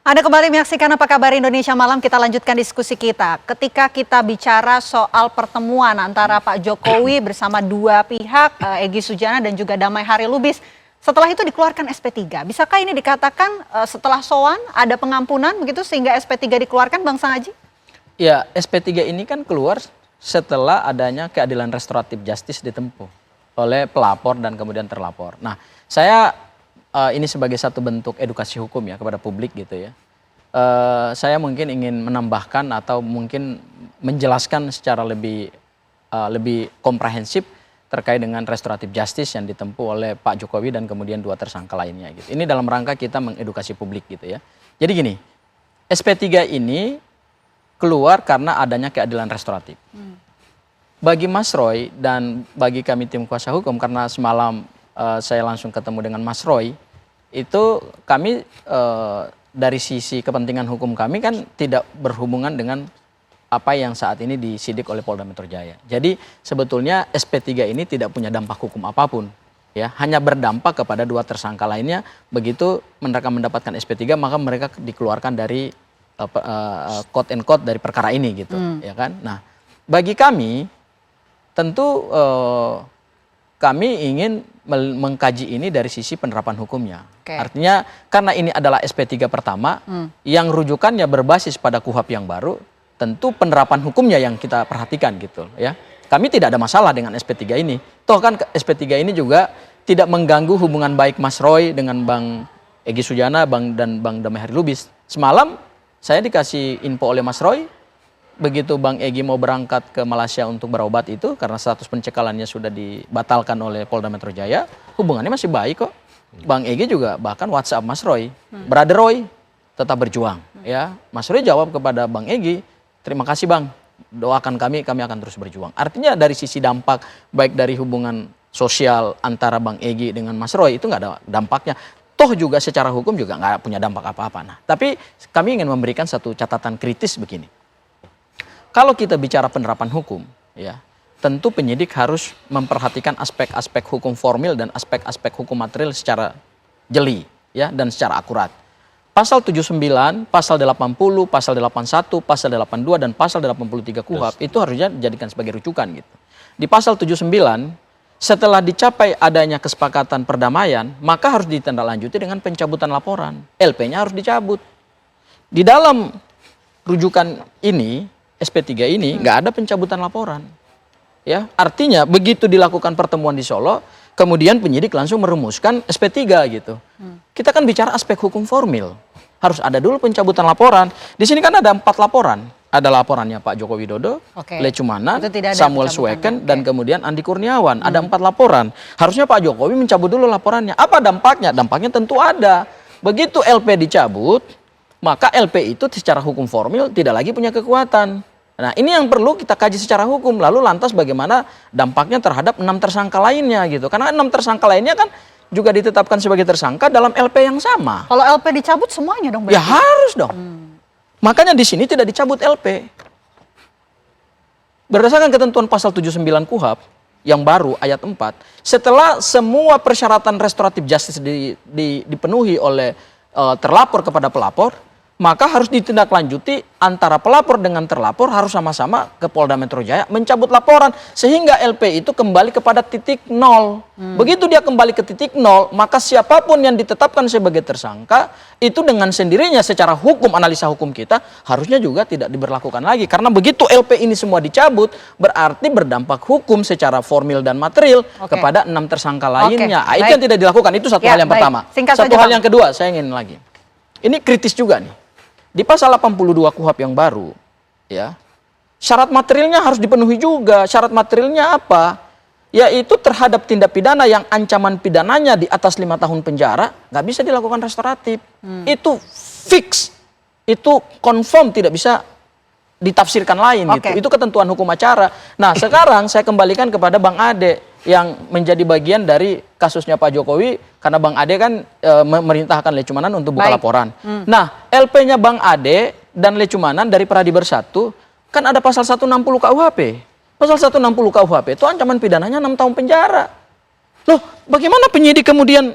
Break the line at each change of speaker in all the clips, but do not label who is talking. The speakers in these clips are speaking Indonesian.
Anda kembali menyaksikan Apa Kabar Indonesia Malam. Kita lanjutkan diskusi kita. Ketika kita bicara soal pertemuan antara Pak Jokowi bersama dua pihak, Egy Sujana dan juga Damai Hari Lubis. Setelah itu dikeluarkan SP3. Bisakah ini dikatakan setelah sowan ada pengampunan begitu sehingga SP3 dikeluarkan, Bang Sang Aji?
Ya, SP3 ini kan keluar setelah adanya keadilan restoratif justice ditempuh oleh pelapor dan kemudian terlapor. Nah, saya ini sebagai satu bentuk edukasi hukum ya kepada publik gitu ya. Saya mungkin ingin menambahkan atau mungkin menjelaskan secara lebih komprehensif terkait dengan restoratif justice yang ditempuh oleh Pak Jokowi dan kemudian dua tersangka lainnya gitu. Ini dalam rangka kita mengedukasi publik gitu ya. Jadi gini, SP3 ini keluar karena adanya keadilan restoratif. Bagi Mas Roy dan bagi kami tim kuasa hukum, karena semalam saya langsung ketemu dengan Mas Roy, itu kami dari sisi kepentingan hukum kami kan tidak berhubungan dengan apa yang saat ini disidik oleh Polda Metro Jaya. Jadi sebetulnya SP3 ini tidak punya dampak hukum apapun, ya, hanya berdampak kepada dua tersangka lainnya. Begitu mereka mendapatkan SP3 maka mereka dikeluarkan dari quote and quote dari perkara ini gitu, ya kan. Nah, bagi kami tentu kami ingin mengkaji ini dari sisi penerapan hukumnya. Artinya karena ini adalah SP3 pertama yang rujukannya berbasis pada KUHP yang baru, tentu penerapan hukumnya yang kita perhatikan gitu ya. Kami tidak ada masalah dengan SP3 ini. Toh kan SP3 ini juga tidak mengganggu hubungan baik Mas Roy dengan Bang Egy Sujana dan Bang Damai Hari Lubis. Semalam saya dikasih info oleh Mas Roy, begitu Bang Egy mau berangkat ke Malaysia untuk berobat itu karena status pencekalannya sudah dibatalkan oleh Polda Metro Jaya, hubungannya masih baik kok. Bang Egy juga bahkan WhatsApp Mas Roy, Brother Roy tetap berjuang, ya. Mas Roy jawab kepada Bang Egy, terima kasih Bang, doakan kami akan terus berjuang. Artinya dari sisi dampak baik dari hubungan sosial antara Bang Egy dengan Mas Roy itu nggak ada dampaknya. Toh juga secara hukum juga nggak punya dampak apa-apa. Nah, tapi kami ingin memberikan satu catatan kritis begini. Kalau kita bicara penerapan hukum, ya, tentu penyidik harus memperhatikan aspek-aspek hukum formil dan aspek-aspek hukum material secara jeli, ya, dan secara akurat. Pasal 79, pasal 80, pasal 81, pasal 82 dan pasal 83 KUHP itu harusnya dijadikan sebagai rujukan gitu. Di pasal 79, setelah dicapai adanya kesepakatan perdamaian, maka harus ditindaklanjuti dengan pencabutan laporan. LP-nya harus dicabut. Di dalam rujukan ini SP3 ini nggak ada pencabutan laporan, ya, artinya begitu dilakukan pertemuan di Solo, kemudian penyidik langsung merumuskan SP3 gitu. Kita kan bicara aspek hukum formil, harus ada dulu pencabutan laporan. Di sini kan ada 4 laporan, ada laporannya Pak Joko Widodo, Lecumanan, Samuel Sweken, dan kemudian Andi Kurniawan. Ada 4 laporan. Harusnya Pak Jokowi mencabut dulu laporannya. Apa dampaknya? Dampaknya tentu ada. Begitu LP dicabut, maka LP itu secara hukum formil tidak lagi punya kekuatan. Nah, ini yang perlu kita kaji secara hukum. Lalu lantas bagaimana dampaknya terhadap 6 tersangka lainnya gitu. Karena 6 tersangka lainnya kan juga ditetapkan sebagai tersangka dalam LP yang sama.
Kalau LP dicabut semuanya dong berarti?
Ya harus dong. Makanya di sini tidak dicabut LP. Berdasarkan ketentuan pasal 79 KUHP yang baru ayat 4, setelah semua persyaratan restoratif justice dipenuhi oleh terlapor kepada pelapor, maka harus ditindaklanjuti antara pelapor dengan terlapor harus sama-sama ke Polda Metro Jaya mencabut laporan sehingga LP itu kembali kepada titik nol. Begitu dia kembali ke titik nol, maka siapapun yang ditetapkan sebagai tersangka itu dengan sendirinya secara hukum, analisa hukum kita harusnya juga tidak diberlakukan lagi. Karena begitu LP ini semua dicabut, berarti berdampak hukum secara formil dan material kepada 6 tersangka lainnya. Itu yang tidak dilakukan, itu satu hal yang pertama. Satu hal yang kedua, saya ingin lagi. Ini kritis juga nih. Di pasal 82 KUHP yang baru, ya, syarat materialnya harus dipenuhi juga. Syarat materialnya apa? Yaitu terhadap tindak pidana yang ancaman pidananya di atas 5 tahun penjara, nggak bisa dilakukan restoratif. Itu fix, itu confirm, tidak bisa ditafsirkan lain gitu. Itu ketentuan hukum acara. Nah, sekarang saya kembalikan kepada Bang Ade yang menjadi bagian dari kasusnya Pak Jokowi, karena Bang Ade kan memerintahkan Lecumanan untuk buka laporan. Nah, LP-nya Bang Ade dan Lecumanan dari Peradi Bersatu kan ada pasal 160 KUHP. Pasal 160 KUHP itu ancaman pidananya 6 tahun penjara. Loh, bagaimana penyidik kemudian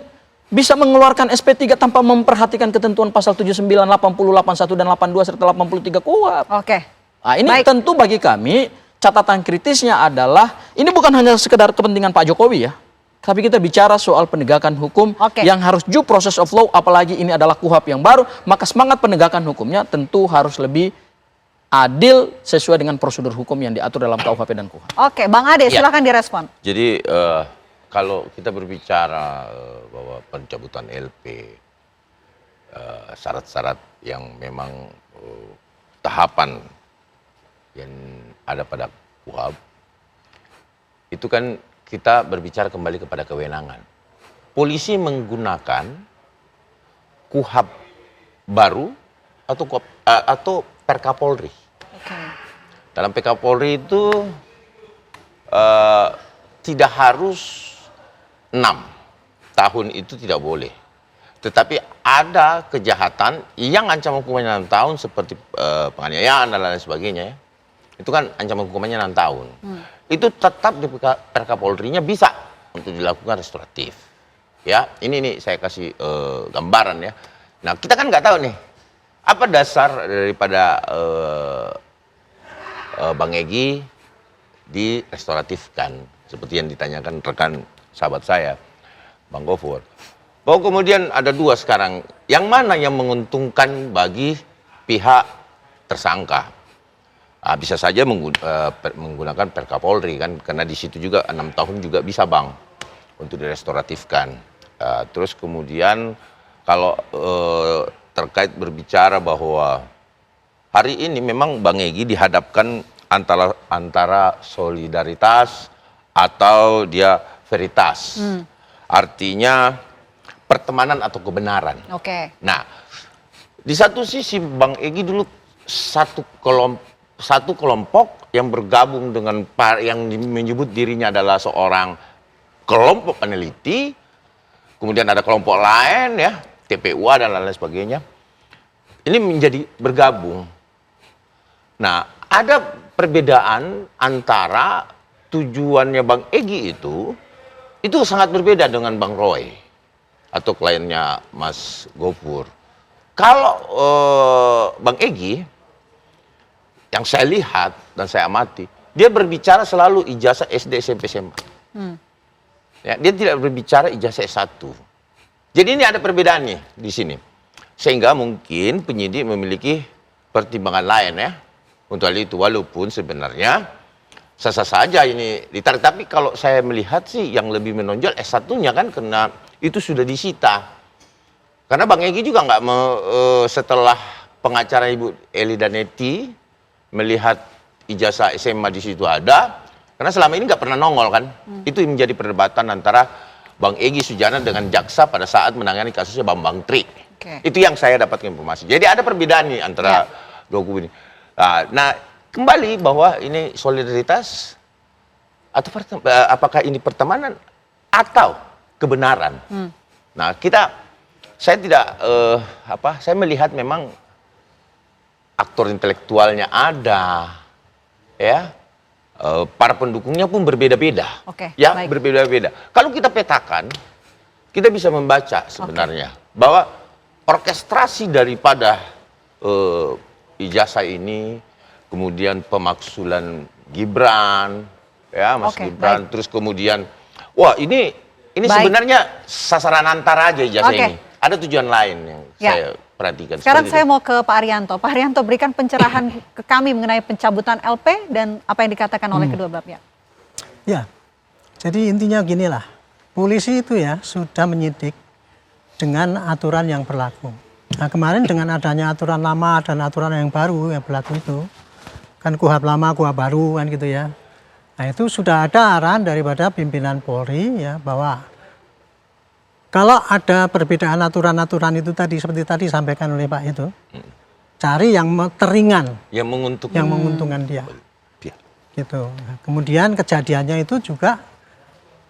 bisa mengeluarkan SP3 tanpa memperhatikan ketentuan pasal 79, 80, 81 dan 82 serta 83 KUHP.
Oke.
Nah, ini
Baik.
tentu bagi kami catatan kritisnya adalah ini bukan hanya sekedar kepentingan Pak Jokowi ya. Tapi kita bicara soal penegakan hukum
Oke.
yang harus due process of law, apalagi ini adalah KUHP yang baru, maka semangat penegakan hukumnya tentu harus lebih adil sesuai dengan prosedur hukum yang diatur dalam KUHP dan KUHP.
Oke, Bang Ade,
Ya.
silakan direspon.
Jadi kalau kita berbicara bahwa pencabutan LP, syarat-syarat yang memang tahapan yang ada pada KUHP, itu kan kita berbicara kembali kepada kewenangan. Polisi menggunakan KUHP baru atau Perka Polri.
Oke.
Dalam PK Polri itu tidak harus 6 tahun itu tidak boleh. Tetapi ada kejahatan yang ancaman hukumannya 6 tahun seperti penganiayaan dan lain sebagainya ya. Itu kan ancaman hukumannya 6 tahun. Itu tetap di Perka Polri-nya bisa untuk dilakukan restoratif. Ya, ini saya kasih gambaran ya. Nah, kita kan nggak tahu nih apa dasar daripada Bang Egy di restoratifkan seperti yang ditanyakan rekan sahabat saya, Bang Gofur. Bahwa kemudian ada 2 sekarang, yang mana yang menguntungkan bagi pihak tersangka? Bisa saja menggunakan Perka Polri kan, karena di situ juga 6 tahun juga bisa Bang untuk direstoratifkan. Terus kemudian kalau terkait berbicara bahwa hari ini memang Bang Egy dihadapkan antara solidaritas atau dia veritas. Artinya pertemanan atau kebenaran.
Oke.
Nah, di satu sisi Bang Egy dulu satu kelompok yang bergabung dengan yang menyebut dirinya adalah seorang kelompok peneliti, kemudian ada kelompok lain ya, TPUA dan lain sebagainya. Ini menjadi bergabung. Nah, ada perbedaan antara tujuannya Bang Egy itu sangat berbeda dengan Bang Roy atau kliennya Mas Gofur. Kalau Bang Egy yang saya lihat dan saya amati, dia berbicara selalu ijazah SD, SMP, SMA. Ya, dia tidak berbicara ijazah S1. Jadi ini ada perbedaannya di sini. Sehingga mungkin penyidik memiliki pertimbangan lain ya untuk hal itu. Walaupun sebenarnya sah-sah saja ini ditarik. Tapi kalau saya melihat sih yang lebih menonjol S1-nya kan karena itu sudah disita. Karena Bang Egy juga nggak setelah pengacara Ibu Eli Danetti melihat ijazah SMA di situ ada, karena selama ini nggak pernah nongol kan. Itu yang menjadi perdebatan antara Bang Egy Sujana dengan jaksa pada saat menangani kasusnya Bambang Tri.
Oke.
Itu yang saya dapatkan informasi. Jadi ada perbedaan nih antara dua kubu ini. Nah, kembali bahwa ini solidaritas atau apakah ini pertemanan atau kebenaran. Nah, saya tidak saya melihat memang aktor intelektualnya ada, ya, para pendukungnya pun berbeda-beda, ya,
baik.
berbeda-beda. Kalau kita petakan, kita bisa membaca sebenarnya bahwa orkestrasi daripada ijazah ini, kemudian pemaksulan Gibran, ya, Mas Gibran, terus kemudian, wah ini sebenarnya sasaran antara aja ijazah ini. Ada tujuan lain yang saya perhatikan.
Sekarang saya mau ke Pak Arianto. Pak Arianto, berikan pencerahan ke kami mengenai pencabutan LP dan apa yang dikatakan oleh kedua belah pihak.
Ya, jadi intinya ginilah. Polisi itu ya sudah menyidik dengan aturan yang berlaku. Nah, kemarin dengan adanya aturan lama dan aturan yang baru yang berlaku itu, kan KUHP lama, KUHP baru kan gitu ya. Nah, itu sudah ada arahan daripada pimpinan Polri ya bahwa kalau ada perbedaan aturan-aturan itu tadi seperti tadi sampaikan oleh Pak itu, cari yang teringan, yang menguntungkan dia. Gitu. Nah, kemudian kejadiannya itu juga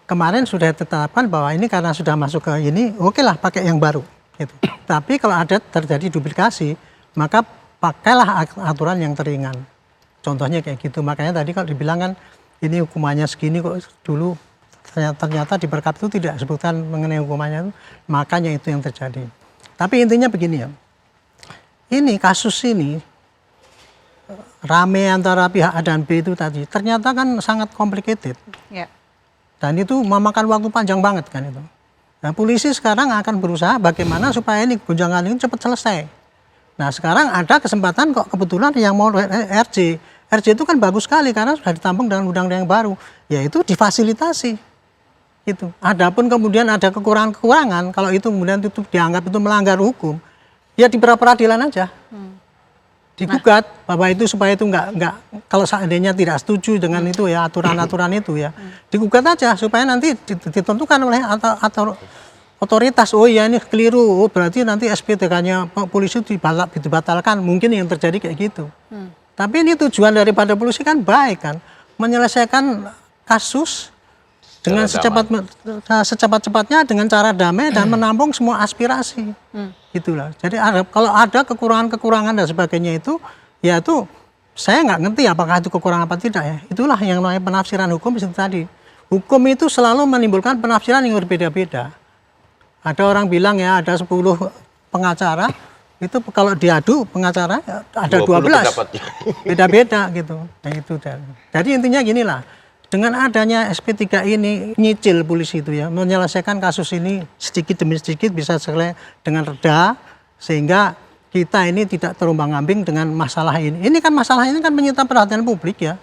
kemarin sudah ditetapkan bahwa ini karena sudah masuk ke ini, oke lah pakai yang baru. Gitu. Tapi kalau ada terjadi duplikasi, maka pakailah aturan yang teringan. Contohnya kayak gitu. Makanya tadi kalau dibilang kan ini hukumannya segini kok dulu ternyata di perkap itu tidak disebutkan mengenai hukumannya itu, makanya itu yang terjadi. Tapi intinya begini ya, ini kasus ini rame antara pihak A dan B itu tadi, ternyata kan sangat complicated.
Ya.
Dan itu memakan waktu panjang banget kan itu. Nah polisi sekarang akan berusaha bagaimana supaya ini gonjangan ini cepat selesai. Nah sekarang ada kesempatan kok kebetulan yang mau RJ. RJ itu kan bagus sekali karena sudah ditampung dengan undang-undang yang baru. Yaitu difasilitasi. Itu. Adapun kemudian ada kekurangan-kekurangan, kalau itu kemudian itu dianggap itu melanggar hukum, ya di peradilan aja. Digugat bahwa itu supaya itu enggak kalau seandainya tidak setuju dengan itu ya aturan-aturan itu ya digugat aja supaya nanti ditentukan oleh atau otoritas, oh ya ini keliru, oh berarti nanti SPTK-nya polisi dibatalkan, mungkin yang terjadi kayak gitu. Tapi ini tujuan daripada polisi kan baik kan, menyelesaikan kasus dengan secepat-cepatnya dengan cara damai dan menampung semua aspirasi. Itulah. Jadi kalau ada kekurangan-kekurangan dan sebagainya itu, ya itu saya nggak ngerti apakah itu kekurangan apa tidak ya. Itulah yang namanya penafsiran hukum itu tadi. Hukum itu selalu menimbulkan penafsiran yang berbeda-beda. Ada orang bilang ya ada 10 pengacara, itu kalau diadu pengacara ada 12. Beda-beda gitu. Nah itu. Jadi intinya ginilah. Dengan adanya SP3 ini nyicil polisi itu ya, menyelesaikan kasus ini sedikit demi sedikit bisa selesai dengan reda, sehingga kita ini tidak terombang-ambing dengan masalah ini. Ini kan masalah ini kan menyita perhatian publik ya,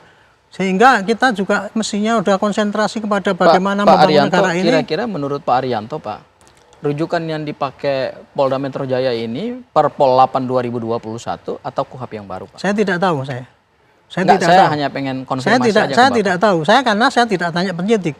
sehingga kita juga mestinya udah konsentrasi kepada bagaimana membangun negara ini.
Kira-kira menurut Pak Arianto, Pak, rujukan yang dipakai Polda Metro Jaya ini Perpol 8 2021 atau KUHP yang baru, Pak?
Saya tidak tahu saya. Saya
hanya pengen konfirmasi
saya
aja.
Saya tidak tahu. Karena saya tidak tanya penyidik.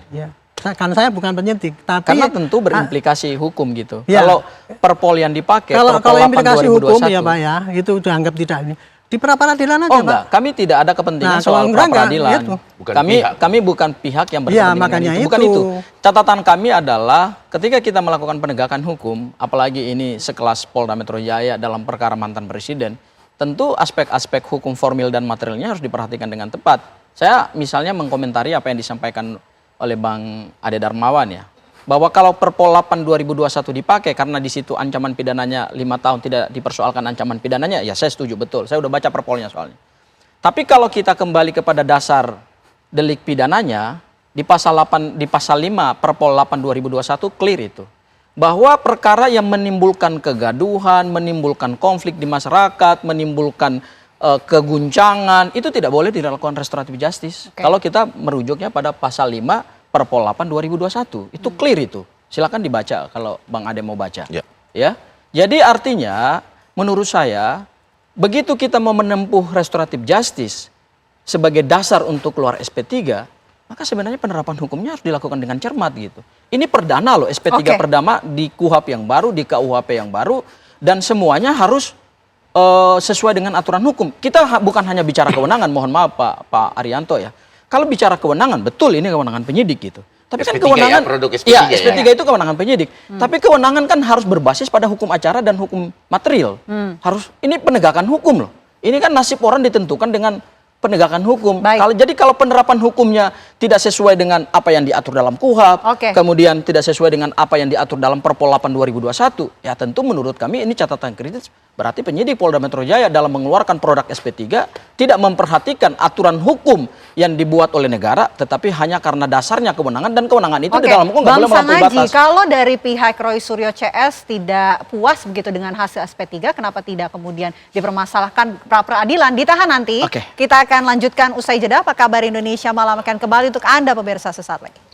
Ya. Karena saya bukan penyidik. Tapi
karena tentu berimplikasi hukum gitu.
Ya.
Kalau Perpol yang dipakai,
kalau implikasi
2021,
hukum ya Pak ya, itu dianggap tidak ini. Di pra-peradilan aja, Pak.
Enggak, kami tidak ada kepentingan soal pra-peradilan. Kami bukan pihak yang berkepentingan itu. Bukan itu. Catatan kami adalah ketika kita melakukan penegakan hukum, apalagi ini sekelas Polda Metro Jaya dalam perkara mantan presiden, tentu aspek-aspek hukum formil dan materialnya harus diperhatikan dengan tepat. Saya misalnya mengkomentari apa yang disampaikan oleh Bang Ade Darmawan ya, bahwa kalau Perpol 8 2021 dipakai karena di situ ancaman pidananya 5 tahun tidak dipersoalkan ancaman pidananya, ya saya setuju betul. Saya udah baca Perpolnya soalnya. Tapi kalau kita kembali kepada dasar delik pidananya di pasal 5 Perpol 8 2021 clear itu. Bahwa perkara yang menimbulkan kegaduhan, menimbulkan konflik di masyarakat, menimbulkan keguncangan, itu tidak boleh dilakukan restoratif justice. Kalau kita merujuknya pada pasal 5 Perpol 8 2021, itu clear itu. Silakan dibaca kalau Bang Ade mau baca. Ya. Jadi artinya menurut saya begitu kita mau menempuh restoratif justice sebagai dasar untuk keluar SP3, maka sebenarnya penerapan hukumnya harus dilakukan dengan cermat gitu. Ini perdana loh, SP3 perdana di KUHP yang baru, di KUHP yang baru, dan semuanya harus sesuai dengan aturan hukum. Kita bukan hanya bicara kewenangan, mohon maaf Pak Arianto ya. Kalau bicara kewenangan, betul ini kewenangan penyidik gitu. Tapi kan kewenangan, ya SP3 itu kewenangan penyidik. Tapi kewenangan kan harus berbasis pada hukum acara dan hukum material. Harus, ini penegakan hukum loh. Ini kan nasib orang ditentukan dengan penegakan hukum. Jadi kalau penerapan hukumnya tidak sesuai dengan apa yang diatur dalam KUHP, kemudian tidak sesuai dengan apa yang diatur dalam Perpol 8 2021, ya tentu menurut kami ini catatan kritis. Berarti penyidik Polda Metro Jaya dalam mengeluarkan produk SP3 tidak memperhatikan aturan hukum yang dibuat oleh negara, tetapi hanya karena dasarnya kewenangan, dan kewenangan itu di dalam hukum nggak boleh melampaui batas.
Kalau dari pihak Roy Suryo CS tidak puas begitu dengan hasil SP3, kenapa tidak kemudian dipermasalahkan pra-peradilan, ditahan nanti? Kita akan lanjutkan usai jeda. Apa kabar Indonesia Malam akan kembali untuk Anda pemirsa sesaat lagi.